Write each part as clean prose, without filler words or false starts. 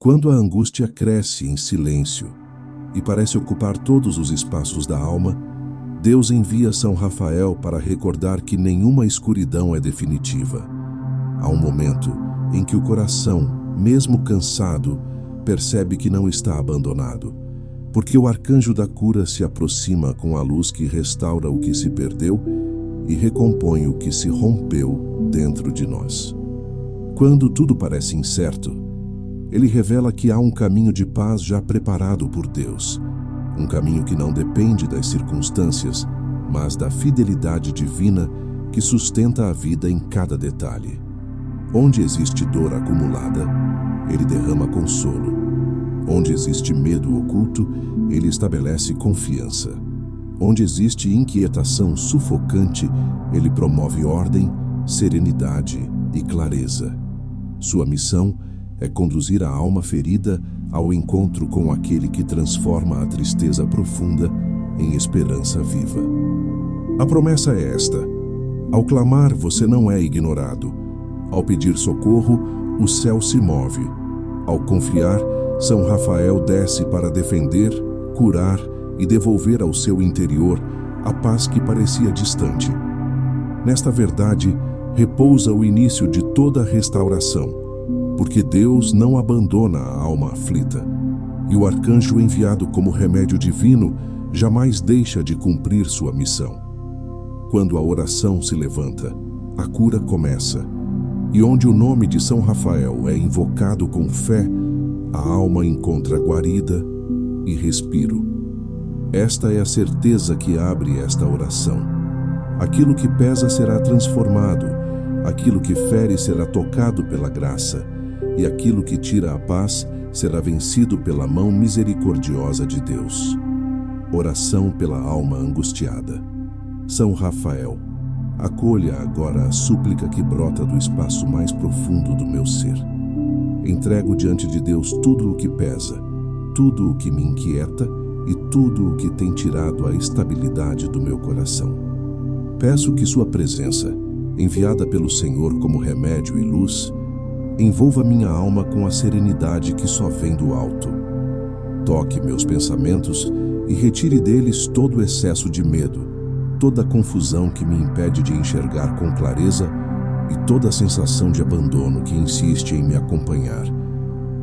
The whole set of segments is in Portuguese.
Quando a angústia cresce em silêncio e parece ocupar todos os espaços da alma, Deus envia São Rafael para recordar que nenhuma escuridão é definitiva. Há um momento em que o coração, mesmo cansado, percebe que não está abandonado, porque o arcanjo da cura se aproxima com a luz que restaura o que se perdeu e recompõe o que se rompeu dentro de nós. Quando tudo parece incerto, ele revela que há um caminho de paz já preparado por Deus, um caminho que não depende das circunstâncias, mas da fidelidade divina que sustenta a vida em cada detalhe. Onde existe dor acumulada, ele derrama consolo. Onde existe medo oculto, ele estabelece confiança. Onde existe inquietação sufocante, ele promove ordem, serenidade e clareza. Sua missão é conduzir a alma ferida ao encontro com aquele que transforma a tristeza profunda em esperança viva. A promessa é esta: ao clamar, você não é ignorado. Ao pedir socorro, o céu se move. Ao confiar, São Rafael desce para defender, curar e devolver ao seu interior a paz que parecia distante. Nesta verdade, repousa o início de toda a restauração, porque Deus não abandona a alma aflita, e o arcanjo enviado como remédio divino jamais deixa de cumprir sua missão. Quando a oração se levanta, a cura começa, e onde o nome de São Rafael é invocado com fé, a alma encontra guarida e respiro. Esta é a certeza que abre esta oração. Aquilo que pesa será transformado, aquilo que fere será tocado pela graça, e aquilo que tira a paz será vencido pela mão misericordiosa de Deus. Oração pela alma angustiada. São Rafael, acolha agora a súplica que brota do espaço mais profundo do meu ser. Entrego diante de Deus tudo o que pesa, tudo o que me inquieta e tudo o que tem tirado a estabilidade do meu coração. Peço que sua presença, enviada pelo Senhor como remédio e luz, envolva minha alma com a serenidade que só vem do alto. Toque meus pensamentos e retire deles todo o excesso de medo, toda a confusão que me impede de enxergar com clareza e toda a sensação de abandono que insiste em me acompanhar.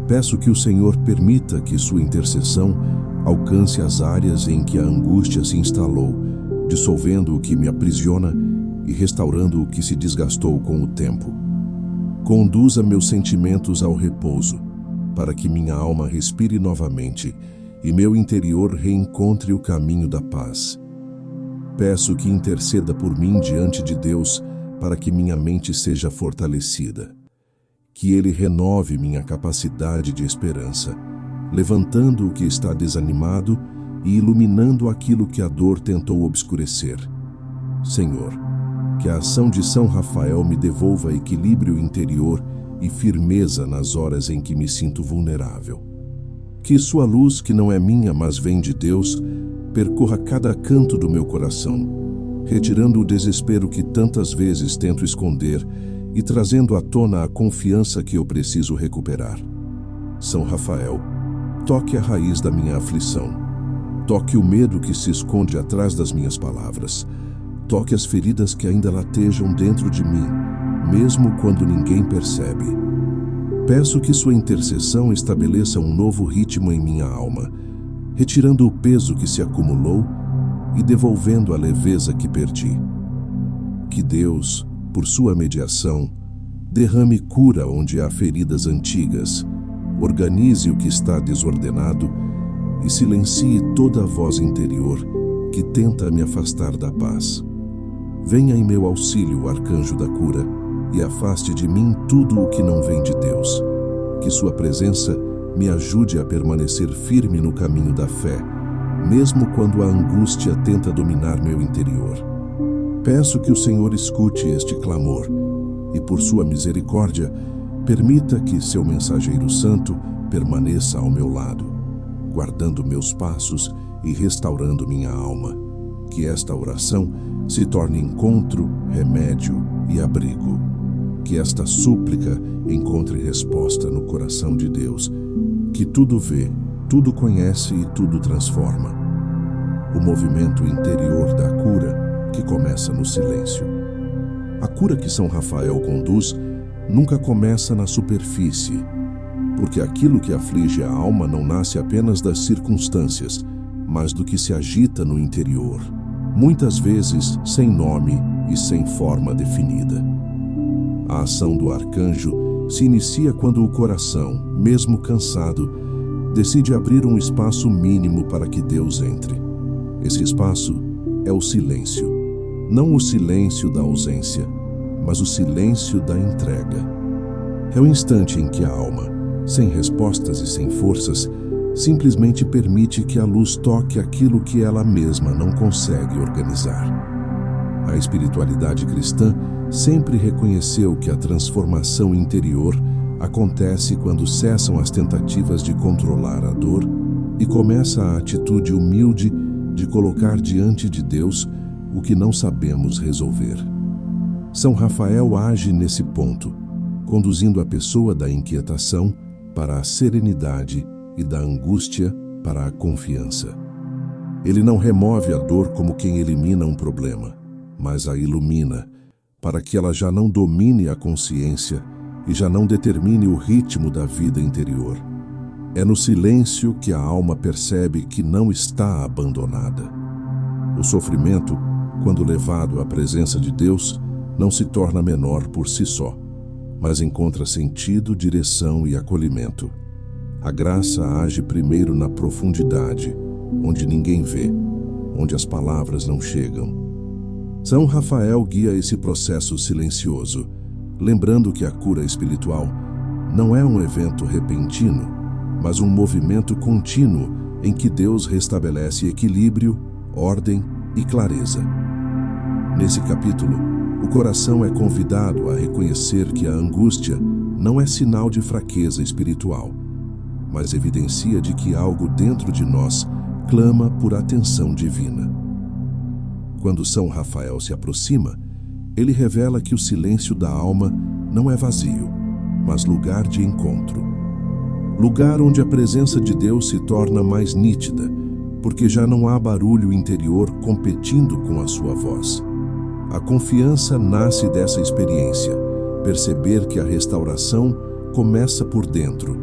Peço que o Senhor permita que sua intercessão alcance as áreas em que a angústia se instalou, dissolvendo o que me aprisiona e restaurando o que se desgastou com o tempo. Conduza meus sentimentos ao repouso, para que minha alma respire novamente e meu interior reencontre o caminho da paz. Peço que interceda por mim diante de Deus, para que minha mente seja fortalecida. Que Ele renove minha capacidade de esperança, levantando o que está desanimado e iluminando aquilo que a dor tentou obscurecer. Senhor, que a ação de São Rafael me devolva equilíbrio interior e firmeza nas horas em que me sinto vulnerável. Que sua luz, que não é minha, mas vem de Deus, percorra cada canto do meu coração, retirando o desespero que tantas vezes tento esconder e trazendo à tona a confiança que eu preciso recuperar. São Rafael, toque a raiz da minha aflição. Toque o medo que se esconde atrás das minhas palavras. Toque as feridas que ainda latejam dentro de mim, mesmo quando ninguém percebe. Peço que sua intercessão estabeleça um novo ritmo em minha alma, retirando o peso que se acumulou e devolvendo a leveza que perdi. Que Deus, por sua mediação, derrame cura onde há feridas antigas, organize o que está desordenado e silencie toda a voz interior que tenta me afastar da paz. Venha em meu auxílio, arcanjo da cura, e afaste de mim tudo o que não vem de Deus. Que sua presença me ajude a permanecer firme no caminho da fé, mesmo quando a angústia tenta dominar meu interior. Peço que o Senhor escute este clamor e, por sua misericórdia, permita que seu mensageiro santo permaneça ao meu lado, guardando meus passos e restaurando minha alma. Que esta oração se torne encontro, remédio e abrigo. Que esta súplica encontre resposta no coração de Deus que tudo vê, tudo conhece e tudo transforma. O movimento interior da cura que começa no silêncio. A cura que São Rafael conduz nunca começa na superfície, porque aquilo que aflige a alma não nasce apenas das circunstâncias, mas do que se agita no interior, muitas vezes sem nome e sem forma definida. A ação do arcanjo se inicia quando o coração, mesmo cansado, decide abrir um espaço mínimo para que Deus entre. Esse espaço é o silêncio. Não o silêncio da ausência, mas o silêncio da entrega. É o instante em que a alma, sem respostas e sem forças, simplesmente permite que a luz toque aquilo que ela mesma não consegue organizar. A espiritualidade cristã sempre reconheceu que a transformação interior acontece quando cessam as tentativas de controlar a dor e começa a atitude humilde de colocar diante de Deus o que não sabemos resolver. São Rafael age nesse ponto, conduzindo a pessoa da inquietação para a serenidade e da angústia para a confiança. Ele não remove a dor como quem elimina um problema, mas a ilumina, para que ela já não domine a consciência e já não determine o ritmo da vida interior. É no silêncio que a alma percebe que não está abandonada. O sofrimento, quando levado à presença de Deus, não se torna menor por si só, mas encontra sentido, direção e acolhimento. A graça age primeiro na profundidade, onde ninguém vê, onde as palavras não chegam. São Rafael guia esse processo silencioso, lembrando que a cura espiritual não é um evento repentino, mas um movimento contínuo em que Deus restabelece equilíbrio, ordem e clareza. Nesse capítulo, o coração é convidado a reconhecer que a angústia não é sinal de fraqueza espiritual, mas evidencia de que algo dentro de nós clama por atenção divina. Quando São Rafael se aproxima, ele revela que o silêncio da alma não é vazio, mas lugar de encontro. Lugar onde a presença de Deus se torna mais nítida, porque já não há barulho interior competindo com a sua voz. A confiança nasce dessa experiência, perceber que a restauração começa por dentro,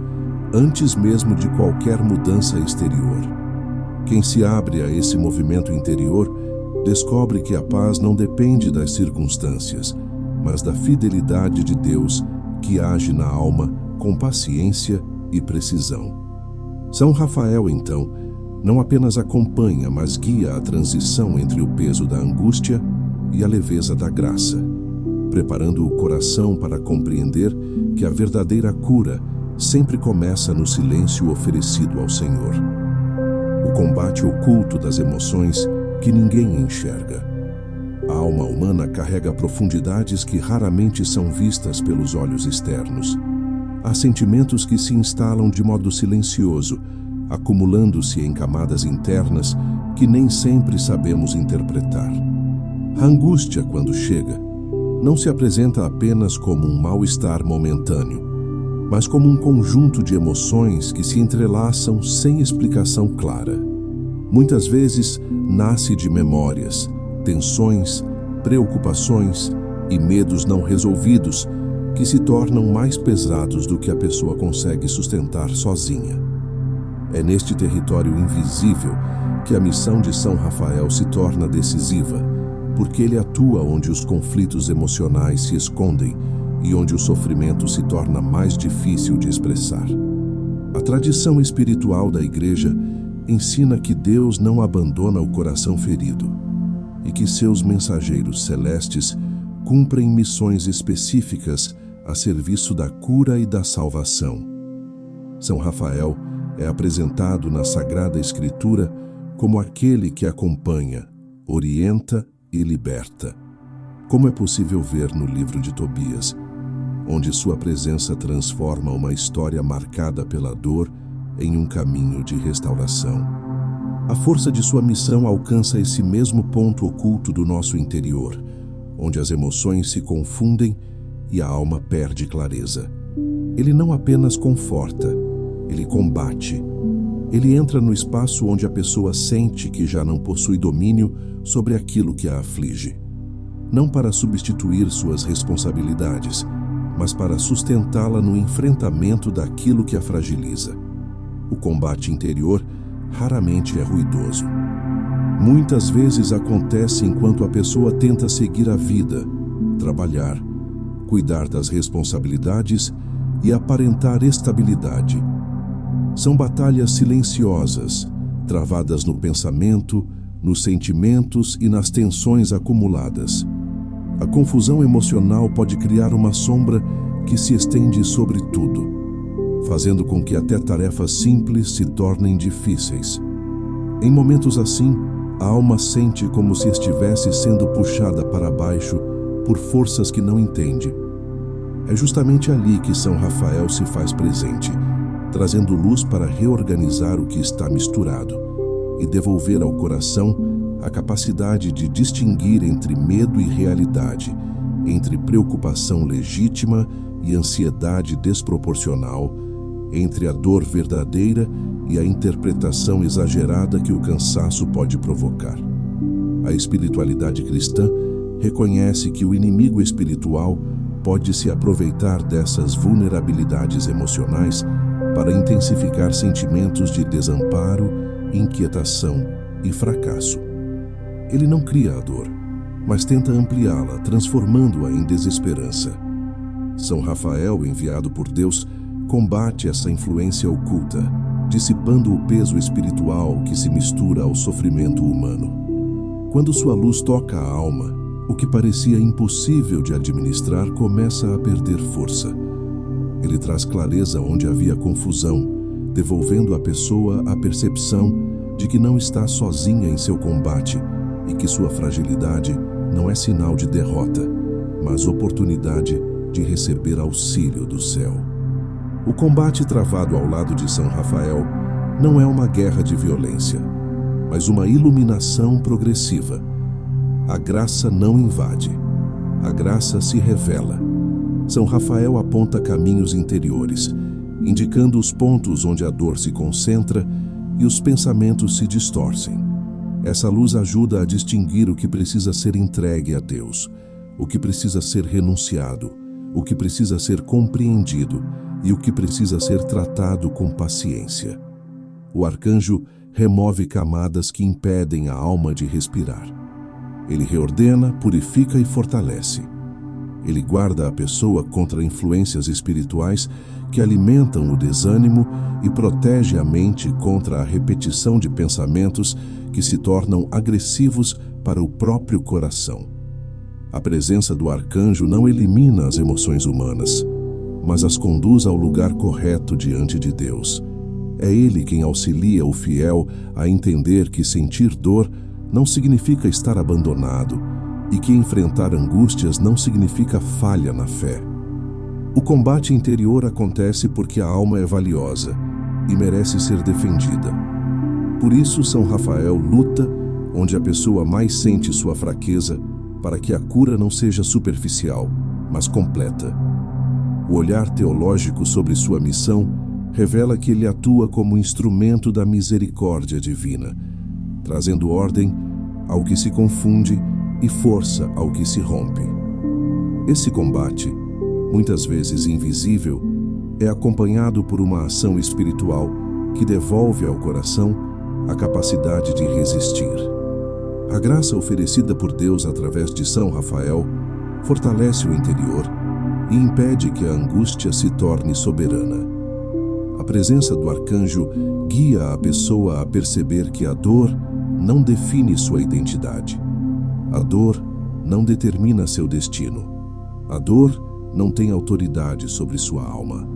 antes mesmo de qualquer mudança exterior. Quem se abre a esse movimento interior descobre que a paz não depende das circunstâncias, mas da fidelidade de Deus que age na alma com paciência e precisão. São Rafael, então, não apenas acompanha, mas guia a transição entre o peso da angústia e a leveza da graça, preparando o coração para compreender que a verdadeira cura sempre começa no silêncio oferecido ao Senhor. O combate oculto das emoções que ninguém enxerga. A alma humana carrega profundidades que raramente são vistas pelos olhos externos. Há sentimentos que se instalam de modo silencioso, acumulando-se em camadas internas que nem sempre sabemos interpretar. A angústia, quando chega, não se apresenta apenas como um mal-estar momentâneo, mas como um conjunto de emoções que se entrelaçam sem explicação clara. Muitas vezes nasce de memórias, tensões, preocupações e medos não resolvidos que se tornam mais pesados do que a pessoa consegue sustentar sozinha. É neste território invisível que a missão de São Rafael se torna decisiva, porque ele atua onde os conflitos emocionais se escondem e onde o sofrimento se torna mais difícil de expressar. A tradição espiritual da Igreja ensina que Deus não abandona o coração ferido e que seus mensageiros celestes cumprem missões específicas a serviço da cura e da salvação. São Rafael é apresentado na Sagrada Escritura como aquele que acompanha, orienta e liberta, como é possível ver no livro de Tobias, onde sua presença transforma uma história marcada pela dor em um caminho de restauração. A força de sua missão alcança esse mesmo ponto oculto do nosso interior, onde as emoções se confundem e a alma perde clareza. Ele não apenas conforta, ele combate. Ele entra no espaço onde a pessoa sente que já não possui domínio sobre aquilo que a aflige. Não para substituir suas responsabilidades, mas para sustentá-la no enfrentamento daquilo que a fragiliza. O combate interior raramente é ruidoso. Muitas vezes acontece enquanto a pessoa tenta seguir a vida, trabalhar, cuidar das responsabilidades e aparentar estabilidade. São batalhas silenciosas, travadas no pensamento, nos sentimentos e nas tensões acumuladas. A confusão emocional pode criar uma sombra que se estende sobre tudo, fazendo com que até tarefas simples se tornem difíceis. Em momentos assim, a alma sente como se estivesse sendo puxada para baixo por forças que não entende. É justamente ali que São Rafael se faz presente, trazendo luz para reorganizar o que está misturado e devolver ao coração a capacidade de distinguir entre medo e realidade, entre preocupação legítima e ansiedade desproporcional, entre a dor verdadeira e a interpretação exagerada que o cansaço pode provocar. A espiritualidade cristã reconhece que o inimigo espiritual pode se aproveitar dessas vulnerabilidades emocionais para intensificar sentimentos de desamparo, inquietação e fracasso. Ele não cria a dor, mas tenta ampliá-la, transformando-a em desesperança. São Rafael, enviado por Deus, combate essa influência oculta, dissipando o peso espiritual que se mistura ao sofrimento humano. Quando sua luz toca a alma, o que parecia impossível de administrar começa a perder força. Ele traz clareza onde havia confusão, devolvendo à pessoa a percepção de que não está sozinha em seu combate e que sua fragilidade não é sinal de derrota, mas oportunidade de receber auxílio do céu. O combate travado ao lado de São Rafael não é uma guerra de violência, mas uma iluminação progressiva. A graça não invade, a graça se revela. São Rafael aponta caminhos interiores, indicando os pontos onde a dor se concentra e os pensamentos se distorcem. Essa luz ajuda a distinguir o que precisa ser entregue a Deus, o que precisa ser renunciado, o que precisa ser compreendido e o que precisa ser tratado com paciência. O arcanjo remove camadas que impedem a alma de respirar. Ele reordena, purifica e fortalece. Ele guarda a pessoa contra influências espirituais que alimentam o desânimo e protege a mente contra a repetição de pensamentos que se tornam agressivos para o próprio coração. A presença do arcanjo não elimina as emoções humanas, mas as conduz ao lugar correto diante de Deus. É ele quem auxilia o fiel a entender que sentir dor não significa estar abandonado e que enfrentar angústias não significa falha na fé. O combate interior acontece porque a alma é valiosa e merece ser defendida. Por isso, São Rafael luta onde a pessoa mais sente sua fraqueza para que a cura não seja superficial, mas completa. O olhar teológico sobre sua missão revela que ele atua como instrumento da misericórdia divina, trazendo ordem ao que se confunde e força ao que se rompe. Esse combate, muitas vezes invisível, é acompanhado por uma ação espiritual que devolve ao coração a capacidade de resistir. A graça oferecida por Deus através de São Rafael fortalece o interior e impede que a angústia se torne soberana. A presença do arcanjo guia a pessoa a perceber que a dor não define sua identidade. A dor não determina seu destino. A dor não tem autoridade sobre sua alma.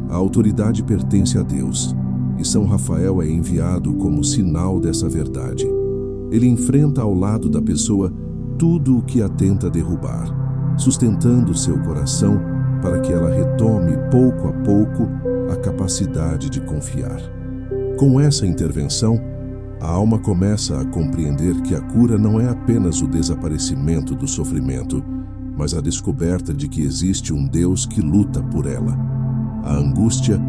A autoridade pertence a Deus, e São Rafael é enviado como sinal dessa verdade. Ele enfrenta ao lado da pessoa tudo o que a tenta derrubar, sustentando seu coração para que ela retome pouco a pouco a capacidade de confiar. Com essa intervenção, a alma começa a compreender que a cura não é apenas o desaparecimento do sofrimento, mas a descoberta de que existe um Deus que luta por ela. A angústia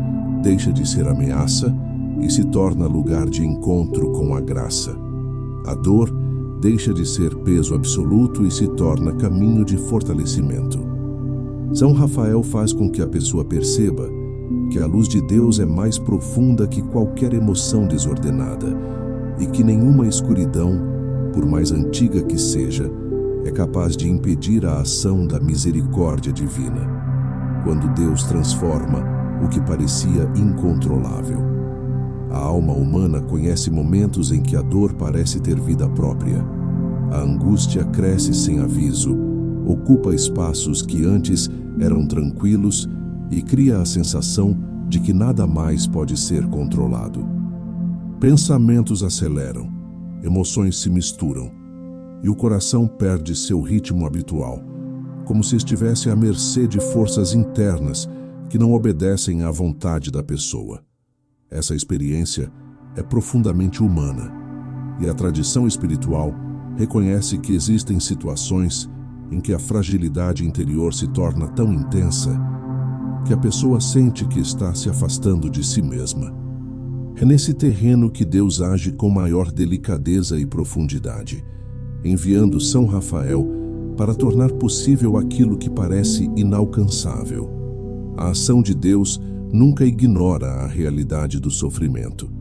deixa de ser ameaça e se torna lugar de encontro com a graça. A dor deixa de ser peso absoluto e se torna caminho de fortalecimento. São Rafael faz com que a pessoa perceba que a luz de Deus é mais profunda que qualquer emoção desordenada e que nenhuma escuridão, por mais antiga que seja, é capaz de impedir a ação da misericórdia divina, quando Deus transforma o que parecia incontrolável. A alma humana conhece momentos em que a dor parece ter vida própria. A angústia cresce sem aviso, ocupa espaços que antes eram tranquilos e cria a sensação de que nada mais pode ser controlado. Pensamentos aceleram, emoções se misturam, e o coração perde seu ritmo habitual, como se estivesse à mercê de forças internas que não obedecem à vontade da pessoa. Essa experiência é profundamente humana, e a tradição espiritual reconhece que existem situações em que a fragilidade interior se torna tão intensa que a pessoa sente que está se afastando de si mesma. É nesse terreno que Deus age com maior delicadeza e profundidade, enviando São Rafael para tornar possível aquilo que parece inalcançável. A ação de Deus nunca ignora a realidade do sofrimento.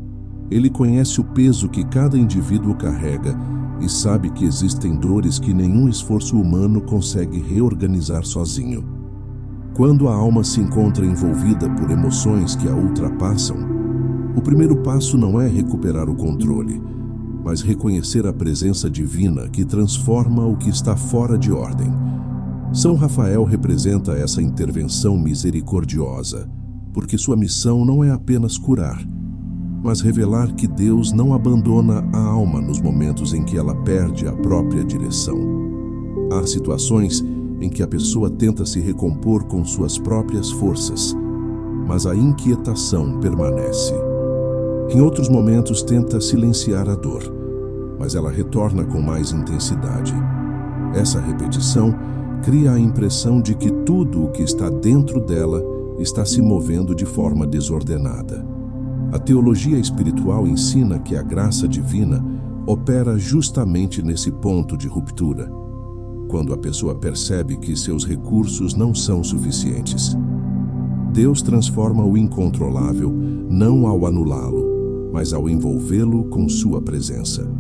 Ele conhece o peso que cada indivíduo carrega e sabe que existem dores que nenhum esforço humano consegue reorganizar sozinho. Quando a alma se encontra envolvida por emoções que a ultrapassam, o primeiro passo não é recuperar o controle, mas reconhecer a presença divina que transforma o que está fora de ordem. São Rafael representa essa intervenção misericordiosa, porque sua missão não é apenas curar, mas revelar que Deus não abandona a alma nos momentos em que ela perde a própria direção. Há situações em que a pessoa tenta se recompor com suas próprias forças, mas a inquietação permanece. Em outros momentos tenta silenciar a dor, mas ela retorna com mais intensidade. Essa repetição cria a impressão de que tudo o que está dentro dela está se movendo de forma desordenada. A teologia espiritual ensina que a graça divina opera justamente nesse ponto de ruptura, quando a pessoa percebe que seus recursos não são suficientes. Deus transforma o incontrolável não ao anulá-lo, mas ao envolvê-lo com sua presença.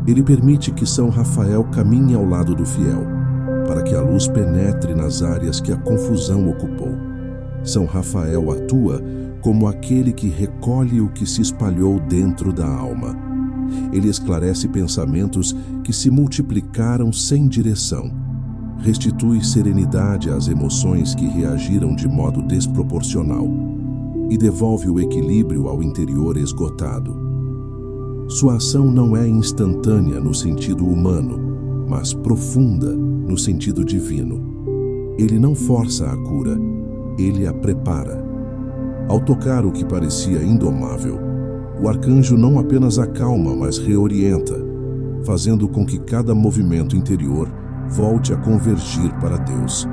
Ele permite que São Rafael caminhe ao lado do fiel, para que a luz penetre nas áreas que a confusão ocupou. São Rafael atua como aquele que recolhe o que se espalhou dentro da alma. Ele esclarece pensamentos que se multiplicaram sem direção, restitui serenidade às emoções que reagiram de modo desproporcional e devolve o equilíbrio ao interior esgotado. Sua ação não é instantânea no sentido humano, mas profunda no sentido divino. Ele não força a cura, ele a prepara. Ao tocar o que parecia indomável, o arcanjo não apenas acalma, mas reorienta, fazendo com que cada movimento interior volte a convergir para Deus.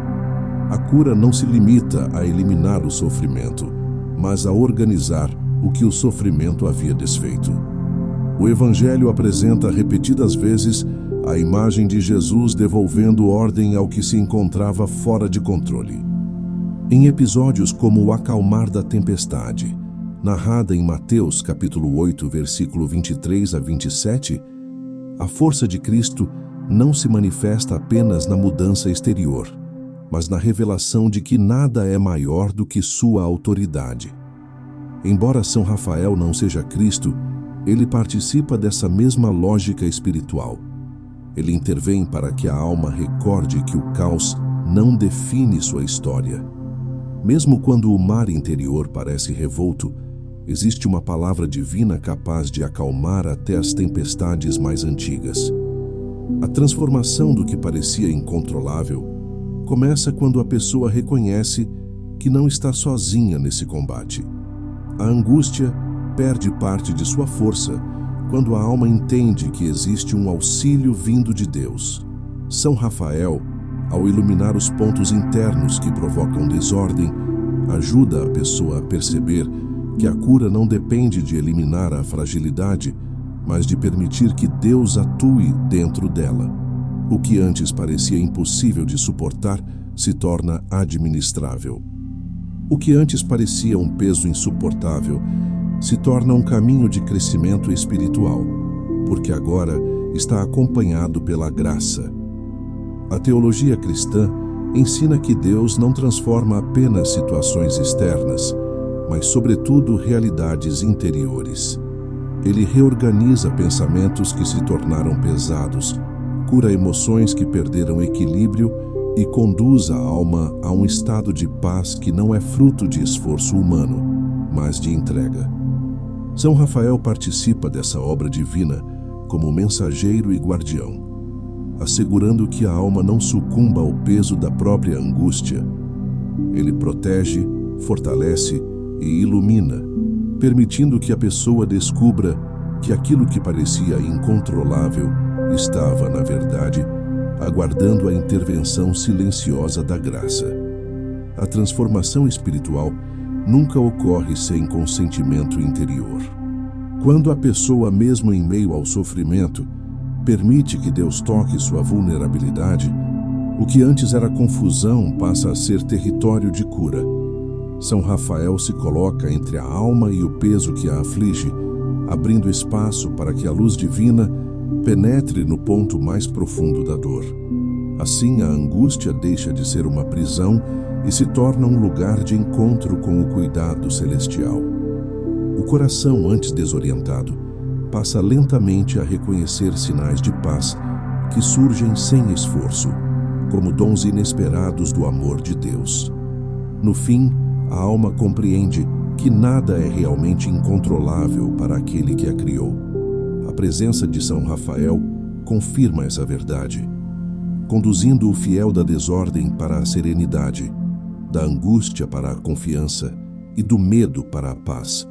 A cura não se limita a eliminar o sofrimento, mas a organizar o que o sofrimento havia desfeito. O Evangelho apresenta repetidas vezes a imagem de Jesus devolvendo ordem ao que se encontrava fora de controle. Em episódios como o acalmar da tempestade, narrada em Mateus capítulo 8, versículo 23 a 27, a força de Cristo não se manifesta apenas na mudança exterior, mas na revelação de que nada é maior do que sua autoridade. Embora São Rafael não seja Cristo, ele participa dessa mesma lógica espiritual. Ele intervém para que a alma recorde que o caos não define sua história. Mesmo quando o mar interior parece revolto, existe uma palavra divina capaz de acalmar até as tempestades mais antigas. A transformação do que parecia incontrolável começa quando a pessoa reconhece que não está sozinha nesse combate. A angústia perde parte de sua força quando a alma entende que existe um auxílio vindo de Deus. São Rafael, ao iluminar os pontos internos que provocam desordem, ajuda a pessoa a perceber que a cura não depende de eliminar a fragilidade, mas de permitir que Deus atue dentro dela. O que antes parecia impossível de suportar se torna administrável. O que antes parecia um peso insuportável se torna um caminho de crescimento espiritual, porque agora está acompanhado pela graça. A teologia cristã ensina que Deus não transforma apenas situações externas, mas, sobretudo, realidades interiores. Ele reorganiza pensamentos que se tornaram pesados, cura emoções que perderam equilíbrio e conduz a alma a um estado de paz que não é fruto de esforço humano, mas de entrega. São Rafael participa dessa obra divina como mensageiro e guardião, assegurando que a alma não sucumba ao peso da própria angústia. Ele protege, fortalece e ilumina, permitindo que a pessoa descubra que aquilo que parecia incontrolável estava, na verdade, aguardando a intervenção silenciosa da graça. A transformação espiritual nunca ocorre sem consentimento interior. Quando a pessoa, mesmo em meio ao sofrimento, permite que Deus toque sua vulnerabilidade, o que antes era confusão passa a ser território de cura. São Rafael se coloca entre a alma e o peso que a aflige, abrindo espaço para que a luz divina penetre no ponto mais profundo da dor. Assim, a angústia deixa de ser uma prisão e se torna um lugar de encontro com o cuidado celestial. O coração, antes desorientado, passa lentamente a reconhecer sinais de paz que surgem sem esforço, como dons inesperados do amor de Deus. No fim, a alma compreende que nada é realmente incontrolável para aquele que a criou. A presença de São Rafael confirma essa verdade, conduzindo o fiel da desordem para a serenidade, da angústia para a confiança e do medo para a paz.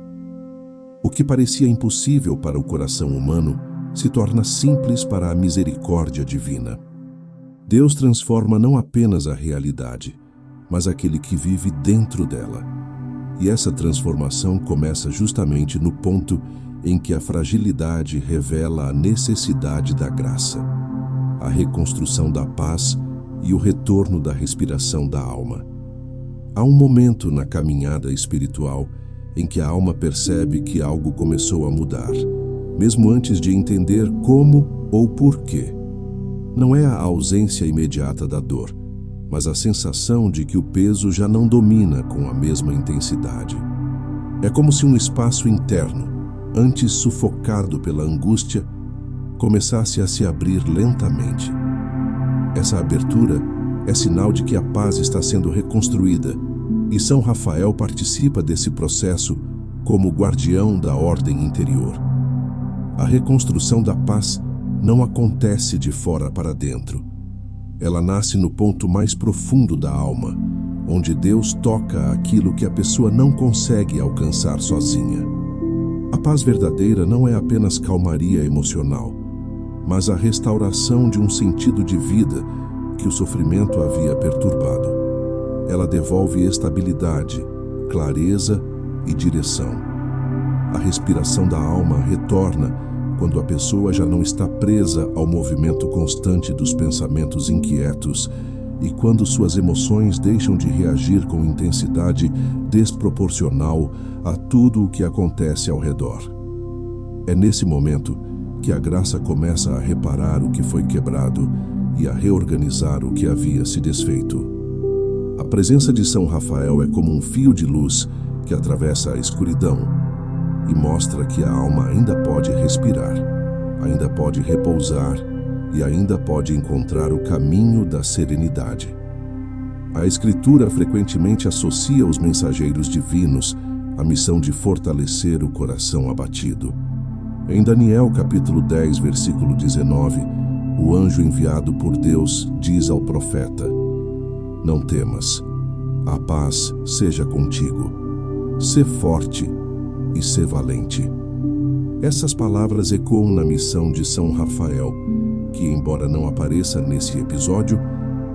O que parecia impossível para o coração humano se torna simples para a misericórdia divina. Deus transforma não apenas a realidade, mas aquele que vive dentro dela. E essa transformação começa justamente no ponto em que a fragilidade revela a necessidade da graça, a reconstrução da paz e o retorno da respiração da alma. Há um momento na caminhada espiritual em que a alma percebe que algo começou a mudar, mesmo antes de entender como ou porquê. Não é a ausência imediata da dor, mas a sensação de que o peso já não domina com a mesma intensidade. É como se um espaço interno, antes sufocado pela angústia, começasse a se abrir lentamente. Essa abertura é sinal de que a paz está sendo reconstruída, e São Rafael participa desse processo como guardião da ordem interior. A reconstrução da paz não acontece de fora para dentro. Ela nasce no ponto mais profundo da alma, onde Deus toca aquilo que a pessoa não consegue alcançar sozinha. A paz verdadeira não é apenas calmaria emocional, mas a restauração de um sentido de vida que o sofrimento havia perturbado. Ela devolve estabilidade, clareza e direção. A respiração da alma retorna quando a pessoa já não está presa ao movimento constante dos pensamentos inquietos e quando suas emoções deixam de reagir com intensidade desproporcional a tudo o que acontece ao redor. É nesse momento que a graça começa a reparar o que foi quebrado e a reorganizar o que havia se desfeito. A presença de São Rafael é como um fio de luz que atravessa a escuridão e mostra que a alma ainda pode respirar, ainda pode repousar e ainda pode encontrar o caminho da serenidade. A Escritura frequentemente associa os mensageiros divinos à missão de fortalecer o coração abatido. Em Daniel capítulo 10, versículo 19, o anjo enviado por Deus diz ao profeta: "Não temas, a paz seja contigo. Sê forte e sê valente." Essas palavras ecoam na missão de São Rafael, que, embora não apareça nesse episódio,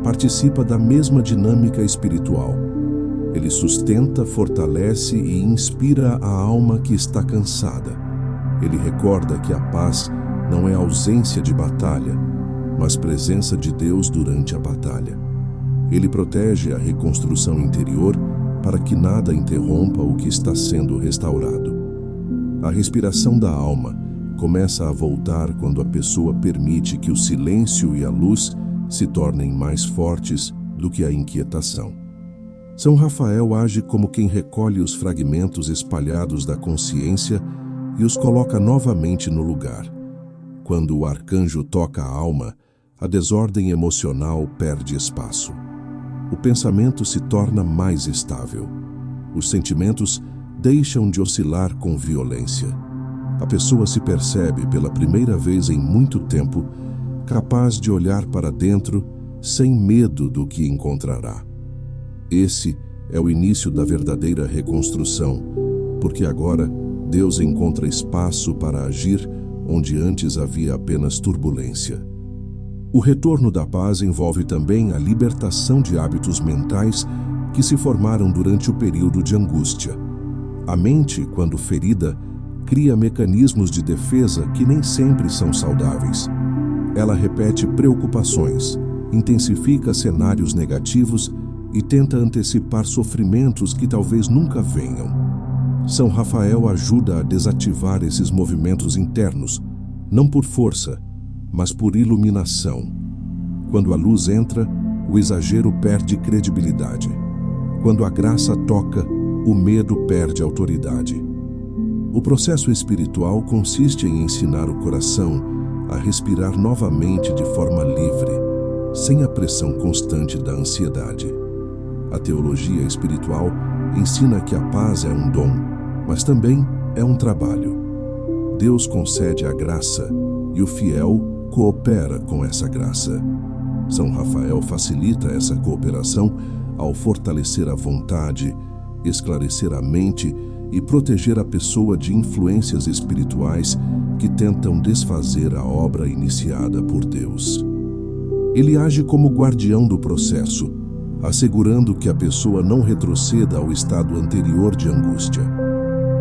participa da mesma dinâmica espiritual. Ele sustenta, fortalece e inspira a alma que está cansada. Ele recorda que a paz não é ausência de batalha, mas presença de Deus durante a batalha. Ele protege a reconstrução interior para que nada interrompa o que está sendo restaurado. A respiração da alma começa a voltar quando a pessoa permite que o silêncio e a luz se tornem mais fortes do que a inquietação. São Rafael age como quem recolhe os fragmentos espalhados da consciência e os coloca novamente no lugar. Quando o arcanjo toca a alma, a desordem emocional perde espaço. O pensamento se torna mais estável. Os sentimentos deixam de oscilar com violência. A pessoa se percebe pela primeira vez em muito tempo capaz de olhar para dentro sem medo do que encontrará. Esse é o início da verdadeira reconstrução, porque agora Deus encontra espaço para agir onde antes havia apenas turbulência. O retorno da paz envolve também a libertação de hábitos mentais que se formaram durante o período de angústia. A mente, quando ferida, cria mecanismos de defesa que nem sempre são saudáveis. Ela repete preocupações, intensifica cenários negativos e tenta antecipar sofrimentos que talvez nunca venham. São Rafael ajuda a desativar esses movimentos internos, não por força, mas por iluminação. Quando a luz entra, o exagero perde credibilidade. Quando a graça toca, o medo perde autoridade. O processo espiritual consiste em ensinar o coração a respirar novamente de forma livre, sem a pressão constante da ansiedade. A teologia espiritual ensina que a paz é um dom, mas também é um trabalho. Deus concede a graça e o fiel coopera com essa graça. São Rafael facilita essa cooperação ao fortalecer a vontade, esclarecer a mente e proteger a pessoa de influências espirituais que tentam desfazer a obra iniciada por Deus. Ele age como guardião do processo, assegurando que a pessoa não retroceda ao estado anterior de angústia.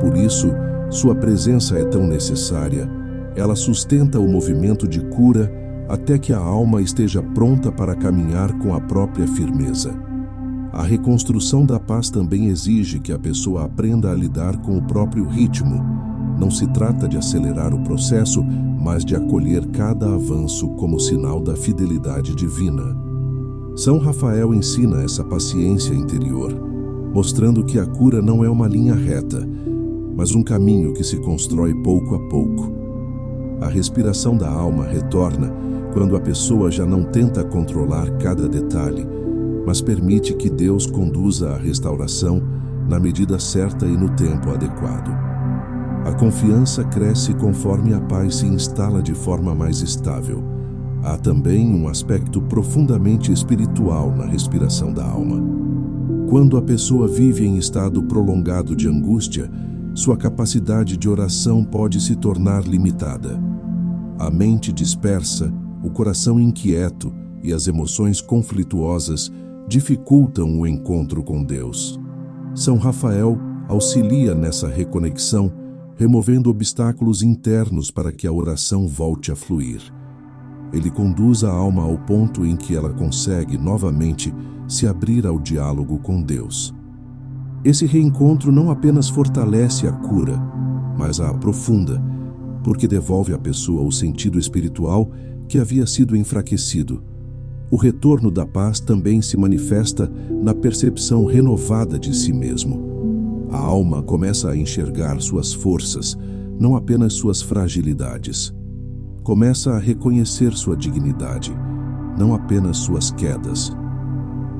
Por isso, sua presença é tão necessária. Ela sustenta o movimento de cura até que a alma esteja pronta para caminhar com a própria firmeza. A reconstrução da paz também exige que a pessoa aprenda a lidar com o próprio ritmo. Não se trata de acelerar o processo, mas de acolher cada avanço como sinal da fidelidade divina. São Rafael ensina essa paciência interior, mostrando que a cura não é uma linha reta, mas um caminho que se constrói pouco a pouco. A respiração da alma retorna quando a pessoa já não tenta controlar cada detalhe, mas permite que Deus conduza a restauração na medida certa e no tempo adequado. A confiança cresce conforme a paz se instala de forma mais estável. Há também um aspecto profundamente espiritual na respiração da alma. Quando a pessoa vive em estado prolongado de angústia, sua capacidade de oração pode se tornar limitada. A mente dispersa, o coração inquieto e as emoções conflituosas dificultam o encontro com Deus. São Rafael auxilia nessa reconexão, removendo obstáculos internos para que a oração volte a fluir. Ele conduz a alma ao ponto em que ela consegue novamente se abrir ao diálogo com Deus. Esse reencontro não apenas fortalece a cura, mas a aprofunda, porque devolve à pessoa o sentido espiritual que havia sido enfraquecido. O retorno da paz também se manifesta na percepção renovada de si mesmo. A alma começa a enxergar suas forças, não apenas suas fragilidades. Começa a reconhecer sua dignidade, não apenas suas quedas.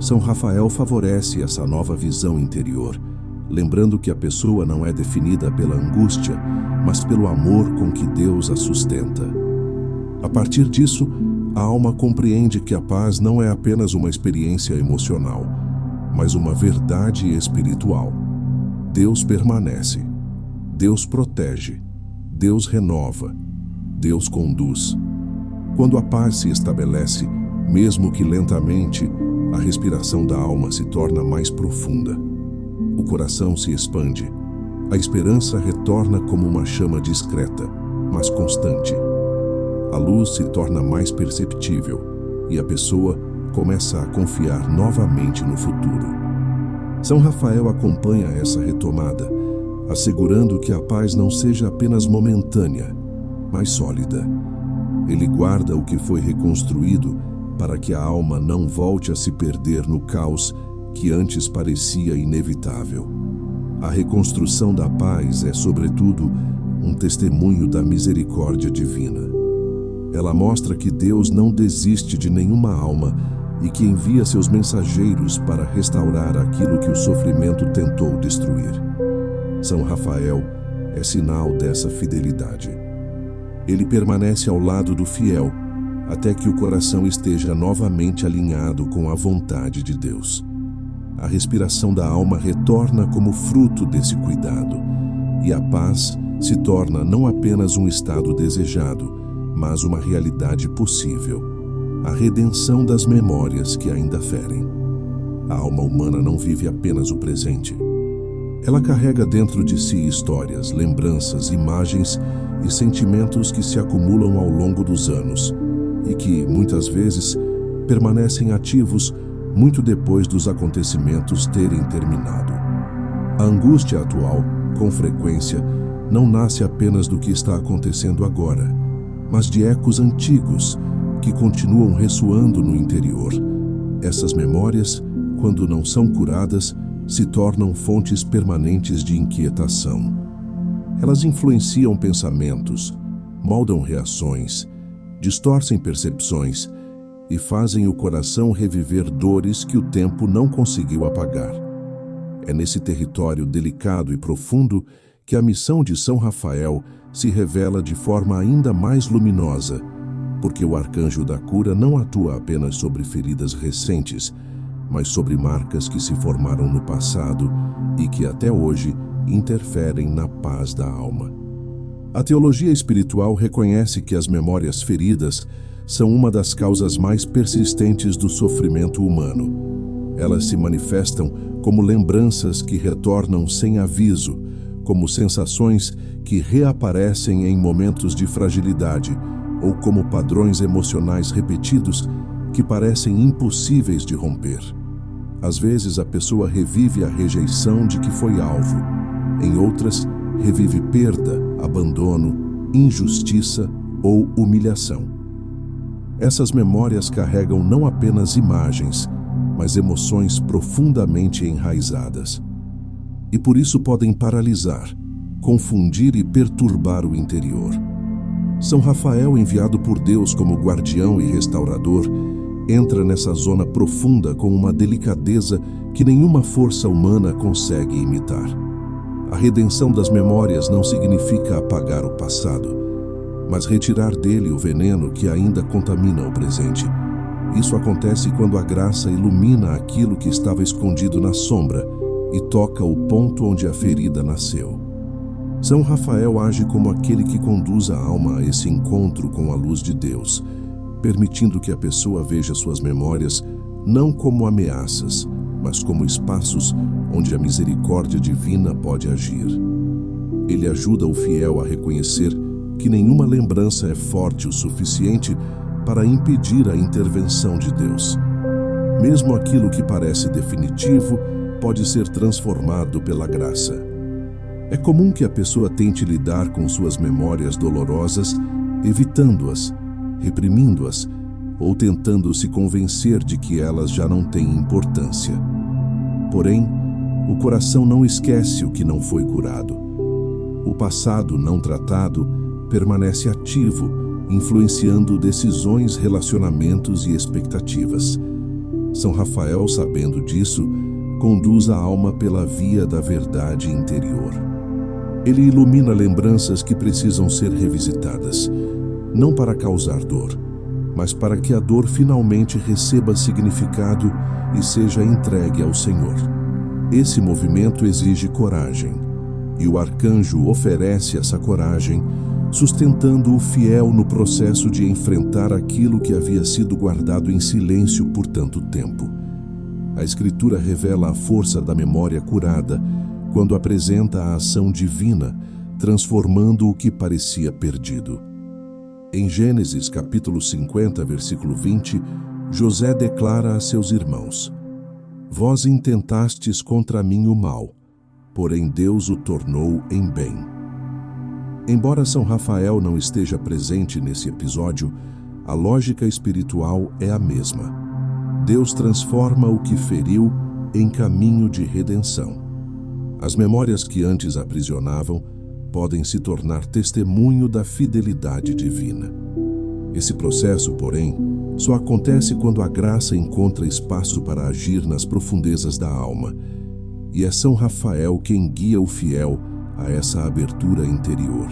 São Rafael favorece essa nova visão interior, lembrando que a pessoa não é definida pela angústia, mas pelo amor com que Deus a sustenta. A partir disso, a alma compreende que a paz não é apenas uma experiência emocional, mas uma verdade espiritual. Deus permanece, Deus protege, Deus renova, Deus conduz. Quando a paz se estabelece, mesmo que lentamente, a respiração da alma se torna mais profunda. O coração se expande. A esperança retorna como uma chama discreta, mas constante. A luz se torna mais perceptível e a pessoa começa a confiar novamente no futuro. São Rafael acompanha essa retomada, assegurando que a paz não seja apenas momentânea, mas sólida. Ele guarda o que foi reconstruído para que a alma não volte a se perder no caos que antes parecia inevitável. A reconstrução da paz é, sobretudo, um testemunho da misericórdia divina. Ela mostra que Deus não desiste de nenhuma alma e que envia seus mensageiros para restaurar aquilo que o sofrimento tentou destruir. São Rafael é sinal dessa fidelidade. Ele permanece ao lado do fiel até que o coração esteja novamente alinhado com a vontade de Deus. A respiração da alma retorna como fruto desse cuidado, e a paz se torna não apenas um estado desejado, mas uma realidade possível, a redenção das memórias que ainda ferem. A alma humana não vive apenas o presente. Ela carrega dentro de si histórias, lembranças, imagens e sentimentos que se acumulam ao longo dos anos e que, muitas vezes, permanecem ativos muito depois dos acontecimentos terem terminado. A angústia atual, com frequência, não nasce apenas do que está acontecendo agora, mas de ecos antigos que continuam ressoando no interior. Essas memórias, quando não são curadas, se tornam fontes permanentes de inquietação. Elas influenciam pensamentos, moldam reações, distorcem percepções e fazem o coração reviver dores que o tempo não conseguiu apagar. É nesse território delicado e profundo que a missão de São Rafael se revela de forma ainda mais luminosa, porque o arcanjo da cura não atua apenas sobre feridas recentes, mas sobre marcas que se formaram no passado e que até hoje interferem na paz da alma. A teologia espiritual reconhece que as memórias feridas são uma das causas mais persistentes do sofrimento humano. Elas se manifestam como lembranças que retornam sem aviso, como sensações que reaparecem em momentos de fragilidade, ou como padrões emocionais repetidos que parecem impossíveis de romper. Às vezes a pessoa revive a rejeição de que foi alvo. Em outras, revive perda, abandono, injustiça ou humilhação. Essas memórias carregam não apenas imagens, mas emoções profundamente enraizadas. E por isso podem paralisar, confundir e perturbar o interior. São Rafael, enviado por Deus como guardião e restaurador, entra nessa zona profunda com uma delicadeza que nenhuma força humana consegue imitar. A redenção das memórias não significa apagar o passado, mas retirar dele o veneno que ainda contamina o presente. Isso acontece quando a graça ilumina aquilo que estava escondido na sombra e toca o ponto onde a ferida nasceu. São Rafael age como aquele que conduz a alma a esse encontro com a luz de Deus, permitindo que a pessoa veja suas memórias não como ameaças, mas como espaços onde a misericórdia divina pode agir. Ele ajuda o fiel a reconhecer que nenhuma lembrança é forte o suficiente para impedir a intervenção de Deus. Mesmo aquilo que parece definitivo pode ser transformado pela graça. É comum que a pessoa tente lidar com suas memórias dolorosas, evitando-as, reprimindo-as ou tentando se convencer de que elas já não têm importância. Porém, o coração não esquece o que não foi curado. O passado não tratado permanece ativo, influenciando decisões, relacionamentos e expectativas. São Rafael, sabendo disso, conduz a alma pela via da verdade interior. Ele ilumina lembranças que precisam ser revisitadas, não para causar dor, mas para que a dor finalmente receba significado e seja entregue ao Senhor. Esse movimento exige coragem, e o arcanjo oferece essa coragem, sustentando o fiel no processo de enfrentar aquilo que havia sido guardado em silêncio por tanto tempo. A Escritura revela a força da memória curada quando apresenta a ação divina, transformando o que parecia perdido. Em Gênesis capítulo 50, versículo 20, José declara a seus irmãos: Vós intentastes contra mim o mal, porém Deus o tornou em bem. Embora São Rafael não esteja presente nesse episódio, a lógica espiritual é a mesma. Deus transforma o que feriu em caminho de redenção. As memórias que antes aprisionavam podem se tornar testemunho da fidelidade divina. Esse processo, porém, só acontece quando a graça encontra espaço para agir nas profundezas da alma, e é São Rafael quem guia o fiel a essa abertura interior.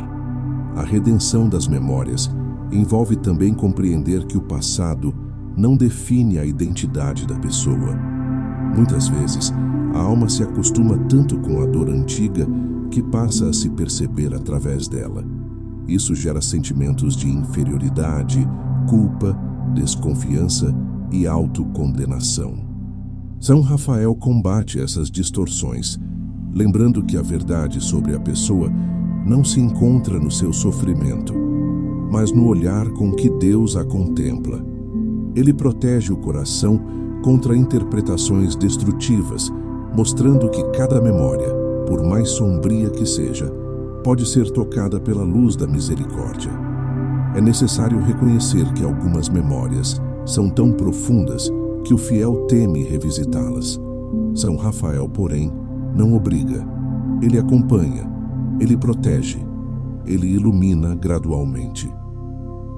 A redenção das memórias envolve também compreender que o passado não define a identidade da pessoa. Muitas vezes, a alma se acostuma tanto com a dor antiga que passa a se perceber através dela. Isso gera sentimentos de inferioridade, culpa, desconfiança e autocondenação. São Rafael combate essas distorções, lembrando que a verdade sobre a pessoa não se encontra no seu sofrimento, mas no olhar com que Deus a contempla. Ele protege o coração contra interpretações destrutivas, mostrando que cada memória, por mais sombria que seja, pode ser tocada pela luz da misericórdia. É necessário reconhecer que algumas memórias são tão profundas que o fiel teme revisitá-las. São Rafael, porém, não obriga. Ele acompanha, ele protege, ele ilumina gradualmente.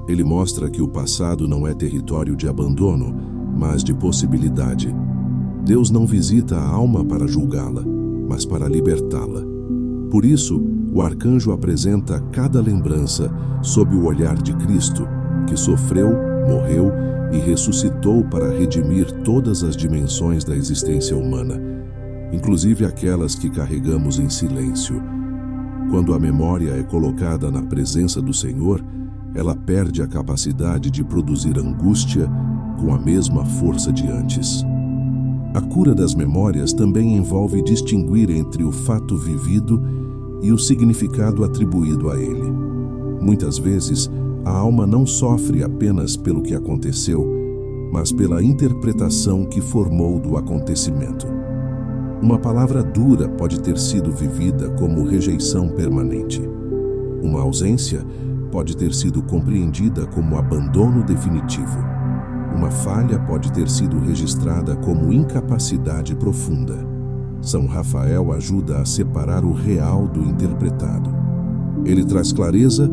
Ele mostra que o passado não é território de abandono, mas de possibilidade. Deus não visita a alma para julgá-la, mas para libertá-la. Por isso, o arcanjo apresenta cada lembrança sob o olhar de Cristo, que sofreu, morreu e ressuscitou para redimir todas as dimensões da existência humana, inclusive aquelas que carregamos em silêncio. Quando a memória é colocada na presença do Senhor, ela perde a capacidade de produzir angústia com a mesma força de antes. A cura das memórias também envolve distinguir entre o fato vivido e o significado atribuído a ele. Muitas vezes, a alma não sofre apenas pelo que aconteceu, mas pela interpretação que formou do acontecimento. Uma palavra dura pode ter sido vivida como rejeição permanente. Uma ausência pode ter sido compreendida como abandono definitivo. Uma falha pode ter sido registrada como incapacidade profunda. São Rafael ajuda a separar o real do interpretado. Ele traz clareza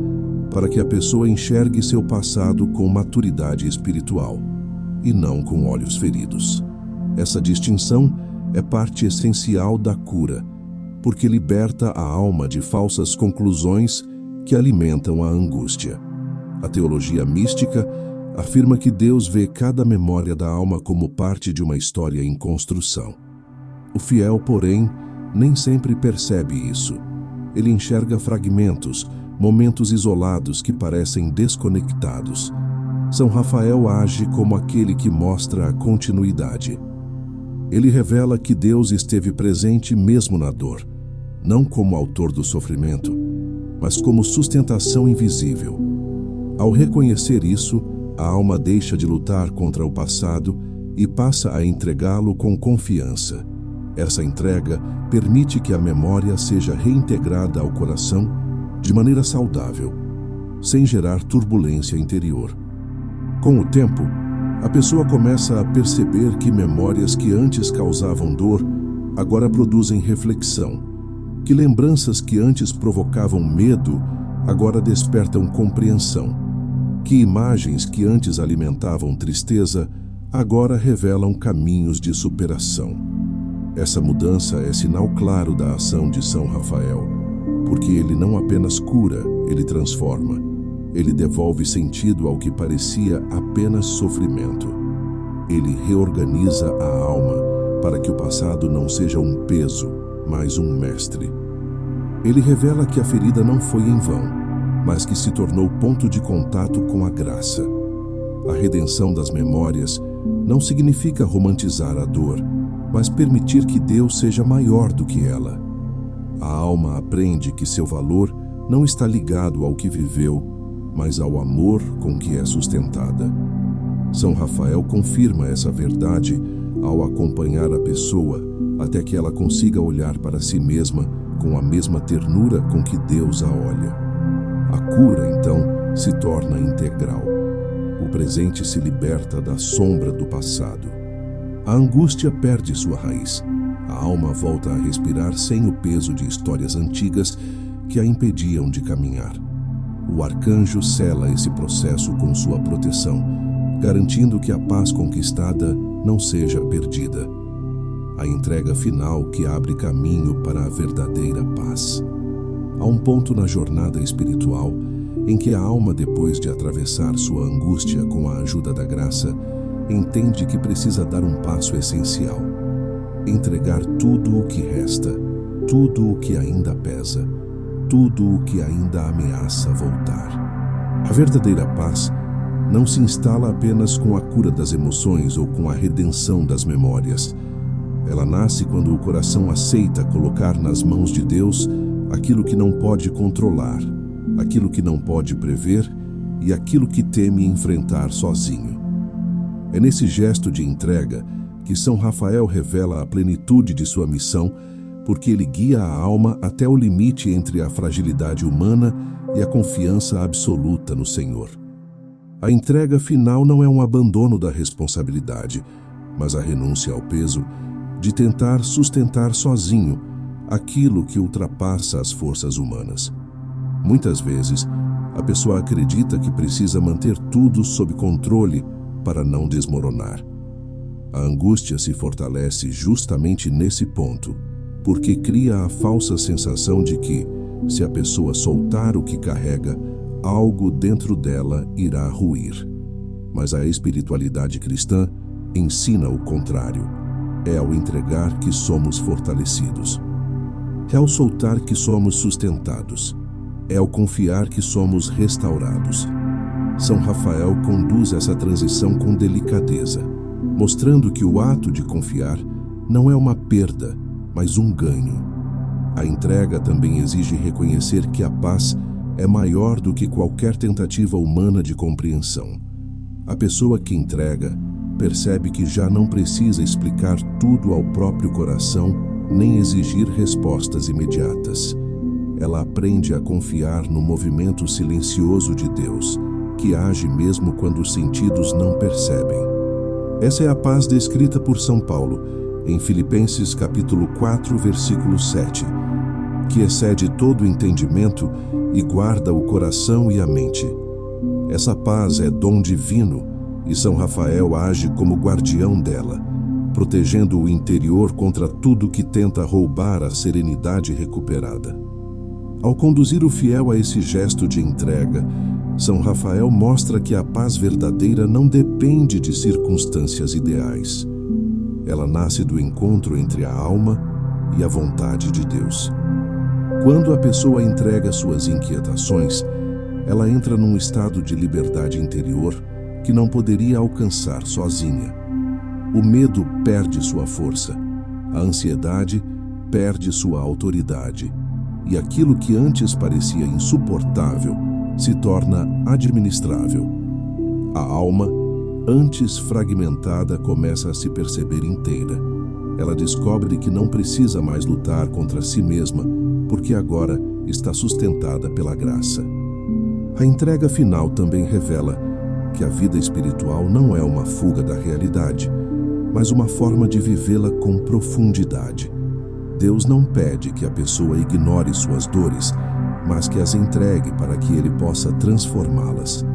para que a pessoa enxergue seu passado com maturidade espiritual, e não com olhos feridos. Essa distinção é parte essencial da cura, porque liberta a alma de falsas conclusões que alimentam a angústia. A teologia mística afirma que Deus vê cada memória da alma como parte de uma história em construção. O fiel, porém, nem sempre percebe isso. Ele enxerga fragmentos, momentos isolados que parecem desconectados. São Rafael age como aquele que mostra a continuidade. Ele revela que Deus esteve presente mesmo na dor, não como autor do sofrimento, mas como sustentação invisível. Ao reconhecer isso, a alma deixa de lutar contra o passado e passa a entregá-lo com confiança. Essa entrega permite que a memória seja reintegrada ao coração de maneira saudável, sem gerar turbulência interior. Com o tempo, a pessoa começa a perceber que memórias que antes causavam dor agora produzem reflexão, que lembranças que antes provocavam medo agora despertam compreensão, que imagens que antes alimentavam tristeza agora revelam caminhos de superação. Essa mudança é sinal claro da ação de São Rafael, porque ele não apenas cura, ele transforma. Ele devolve sentido ao que parecia apenas sofrimento. Ele reorganiza a alma para que o passado não seja um peso, mas um mestre. Ele revela que a ferida não foi em vão, mas que se tornou ponto de contato com a graça. A redenção das memórias não significa romantizar a dor, mas permitir que Deus seja maior do que ela. A alma aprende que seu valor não está ligado ao que viveu, mas ao amor com que é sustentada. São Rafael confirma essa verdade ao acompanhar a pessoa até que ela consiga olhar para si mesma com a mesma ternura com que Deus a olha. A cura, então, se torna integral. O presente se liberta da sombra do passado. A angústia perde sua raiz. A alma volta a respirar sem o peso de histórias antigas que a impediam de caminhar. O arcanjo sela esse processo com sua proteção, garantindo que a paz conquistada não seja perdida. A entrega final que abre caminho para a verdadeira paz. Há um ponto na jornada espiritual em que a alma, depois de atravessar sua angústia com a ajuda da graça, entende que precisa dar um passo essencial: entregar tudo o que resta, tudo o que ainda pesa, tudo o que ainda ameaça voltar. A verdadeira paz não se instala apenas com a cura das emoções ou com a redenção das memórias. Ela nasce quando o coração aceita colocar nas mãos de Deus aquilo que não pode controlar, aquilo que não pode prever e aquilo que teme enfrentar sozinho. É nesse gesto de entrega que São Rafael revela a plenitude de sua missão, porque ele guia a alma até o limite entre a fragilidade humana e a confiança absoluta no Senhor. A entrega final não é um abandono da responsabilidade, mas a renúncia ao peso de tentar sustentar sozinho aquilo que ultrapassa as forças humanas. Muitas vezes, a pessoa acredita que precisa manter tudo sob controle para não desmoronar. A angústia se fortalece justamente nesse ponto, porque cria a falsa sensação de que, se a pessoa soltar o que carrega, algo dentro dela irá ruir. Mas a espiritualidade cristã ensina o contrário. É ao entregar que somos fortalecidos. É ao soltar que somos sustentados. É ao confiar que somos restaurados. São Rafael conduz essa transição com delicadeza, mostrando que o ato de confiar não é uma perda, mas um ganho. A entrega também exige reconhecer que a paz é maior do que qualquer tentativa humana de compreensão. A pessoa que entrega percebe que já não precisa explicar tudo ao próprio coração, nem exigir respostas imediatas. Ela aprende a confiar no movimento silencioso de Deus, que age mesmo quando os sentidos não percebem. Essa é a paz descrita por São Paulo, em Filipenses capítulo 4, versículo 7, que excede todo o entendimento e guarda o coração e a mente. Essa paz é dom divino, e São Rafael age como guardião dela, protegendo o interior contra tudo que tenta roubar a serenidade recuperada. Ao conduzir o fiel a esse gesto de entrega, São Rafael mostra que a paz verdadeira não depende de circunstâncias ideais. Ela nasce do encontro entre a alma e a vontade de Deus. Quando a pessoa entrega suas inquietações, ela entra num estado de liberdade interior que não poderia alcançar sozinha. O medo perde sua força, a ansiedade perde sua autoridade, e aquilo que antes parecia insuportável se torna administrável. A alma, antes fragmentada, começa a se perceber inteira. Ela descobre que não precisa mais lutar contra si mesma, porque agora está sustentada pela graça. A entrega final também revela que a vida espiritual não é uma fuga da realidade, mas uma forma de vivê-la com profundidade. Deus não pede que a pessoa ignore suas dores, mas que as entregue para que Ele possa transformá-las.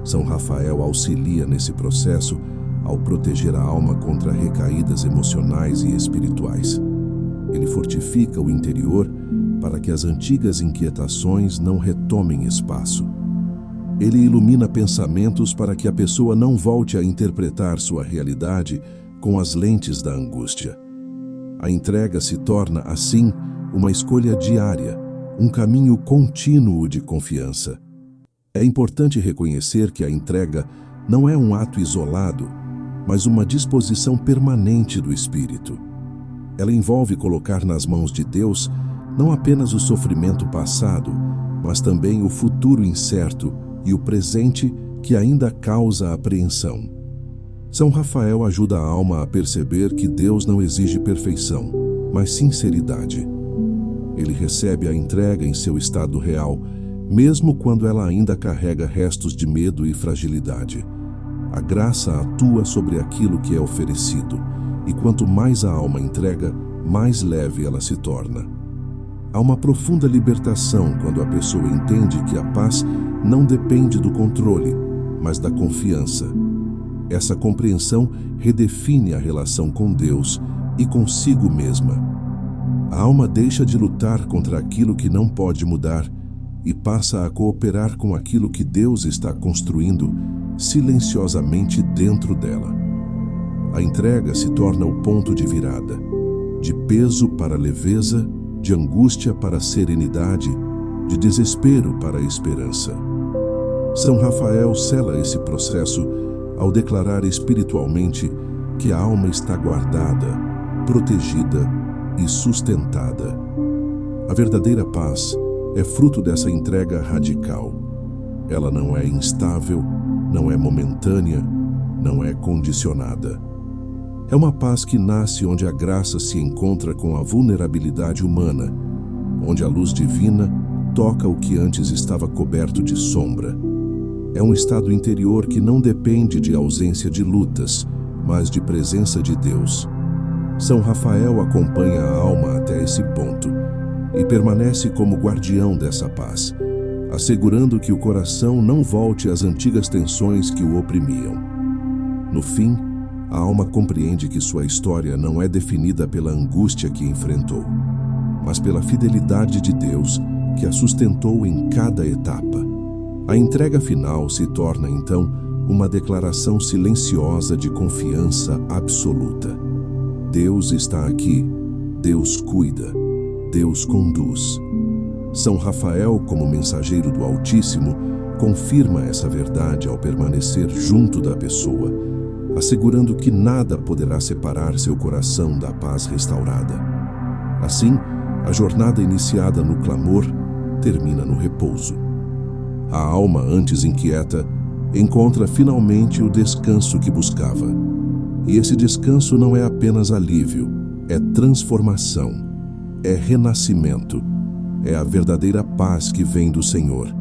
São Rafael auxilia nesse processo ao proteger a alma contra recaídas emocionais e espirituais. Ele fortifica o interior para que as antigas inquietações não retomem espaço. Ele ilumina pensamentos para que a pessoa não volte a interpretar sua realidade com as lentes da angústia. A entrega se torna, assim, uma escolha diária, um caminho contínuo de confiança. É importante reconhecer que a entrega não é um ato isolado, mas uma disposição permanente do espírito. Ela envolve colocar nas mãos de Deus não apenas o sofrimento passado, mas também o futuro incerto e o presente que ainda causa apreensão. São Rafael ajuda a alma a perceber que Deus não exige perfeição, mas sinceridade. Ele recebe a entrega em seu estado real, mesmo quando ela ainda carrega restos de medo e fragilidade. A graça atua sobre aquilo que é oferecido, e quanto mais a alma entrega, mais leve ela se torna. Há uma profunda libertação quando a pessoa entende que a paz não depende do controle, mas da confiança. Essa compreensão redefine a relação com Deus e consigo mesma. A alma deixa de lutar contra aquilo que não pode mudar e passa a cooperar com aquilo que Deus está construindo silenciosamente dentro dela. A entrega se torna o ponto de virada, de peso para leveza, de angústia para serenidade, de desespero para esperança. São Rafael sela esse processo ao declarar espiritualmente que a alma está guardada, protegida e sustentada. A verdadeira paz é fruto dessa entrega radical. Ela não é instável, não é momentânea, não é condicionada. É uma paz que nasce onde a graça se encontra com a vulnerabilidade humana, onde a luz divina toca o que antes estava coberto de sombra. É um estado interior que não depende de ausência de lutas, mas de presença de Deus. São Rafael acompanha a alma até esse ponto e permanece como guardião dessa paz, assegurando que o coração não volte às antigas tensões que o oprimiam. No fim, a alma compreende que sua história não é definida pela angústia que enfrentou, mas pela fidelidade de Deus que a sustentou em cada etapa. A entrega final se torna, então, uma declaração silenciosa de confiança absoluta. Deus está aqui, Deus cuida, Deus conduz. São Rafael, como mensageiro do Altíssimo, confirma essa verdade ao permanecer junto da pessoa, assegurando que nada poderá separar seu coração da paz restaurada. Assim, a jornada iniciada no clamor termina no repouso. A alma, antes inquieta, encontra finalmente o descanso que buscava. E esse descanso não é apenas alívio, é transformação, é renascimento, é a verdadeira paz que vem do Senhor,